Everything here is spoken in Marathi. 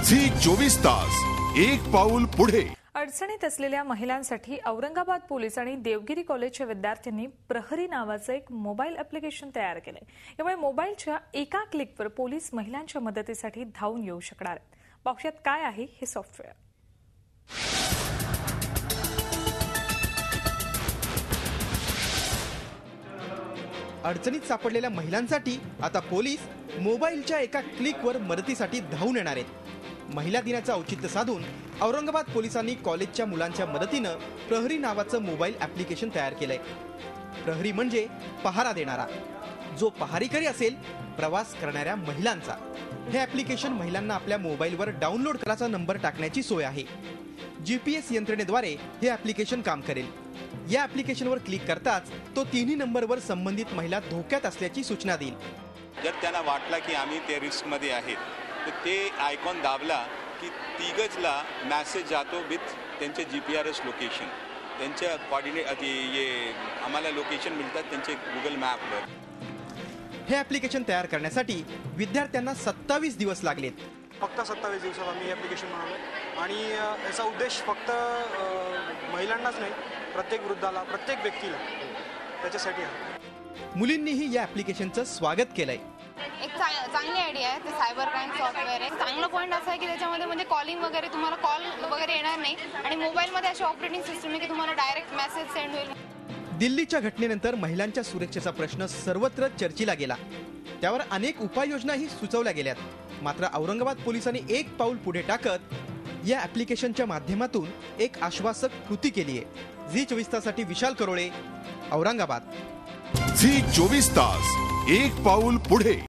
झी 24 तास एक पाऊल पुढे। अडचणीत असलेल्या महिलांसाठी औरंगाबाद पोलीस आणि देवगिरी कॉलेजच्या विद्यार्थ्यांनी प्रहरी नावाचं एक मोबाईल ॲप्लिकेशन तयार केलंय। यामुळे मोबाईलच्या एका क्लिकवर पोलीस महिलांच्या मदतीसाठी धावून येऊ शकणार आहेत। पाहुयात काय आहे हे सॉफ्टवेअर। अडचणीत सापडलेल्या महिलांसाठी आता पोलीस मोबाईलच्या एका क्लिकवर मदतीसाठी धावून येणार आहेत। महिला दिनाचं औचित्य साधून औरंगाबाद पोलिसांनी कॉलेजच्या मुलांच्या मदतीनं प्रहरी नावाचं मोबाईल ॲप्लिकेशन तयार केलंय। प्रहरी म्हणजे पहारा देणारा, जो पहारेकरी असेल प्रवास करणाऱ्या महिलांचा। हे ॲप्लिकेशन महिलांना आपल्या मोबाईलवर डाउनलोड करायचा नंबर टाकण्याची सोय आहे। GPS यंत्रणेद्वारे हे ॲप्लिकेशन काम करेल। या ॲप्लिकेशनवर क्लिक करताच तो तिन्ही नंबरवर संबंधित महिला धोक्यात असल्याची सूचना देईल। जर त्यांना वाटला की आम्ही ते रिस्कमध्ये आहेत तर ते आयकॉन दाबला की तिघजला मेसेज जातो विथ त्यांचे GPS लोकेशन, त्यांच्या कोऑर्डिनेट ये आम्हाला लोकेशन मिळतात त्यांचे गुगल मॅपवर। हे ॲप्लिकेशन तयार करण्यासाठी विद्यार्थ्यांना 27 दिवस लागलेत। फक्त 27 दिवसात आम्ही ॲप्लिकेशन बनवलं आणि याचा उद्देश फक्त महिलांनाच नाही, प्रत्येक वृद्धाला, प्रत्येक व्यक्तीला त्याच्यासाठी आहे। मुलींनीही या ॲप्लिकेशनचं स्वागत केलंय। एक चांगली आयडिया आहे, ते सायबर क्राईम सॉफ्टवेअर आहे। चांगला पॉईंट असा आहे की त्याच्यामध्ये म्हणजे कॉलिंग वगैरे तुम्हाला कॉल वगैरे येणार नाही आणि मोबाईलमध्ये अशी ऑपरेटिंग सिस्टम आहे की तुम्हाला डायरेक्ट मेसेज सेंड होईल। दिल्लीच्या घटनेनंतर महिलांच्या सुरक्षेचा प्रश्न सर्वत्र चर्चेला गेला। त्यावर अनेक उपाययोजनाही सुचवल्या गेल्यात। मात्र औरंगाबाद पोलिसांनी एक पाऊल पुढे टाकत या ॲप्लिकेशनच्या माध्यमातून एक आश्वासक कृती केली आहे। झी 24 ताससाठी विशाल करोळे, औरंगाबाद। झी 24 तास एक पाऊल पुढे।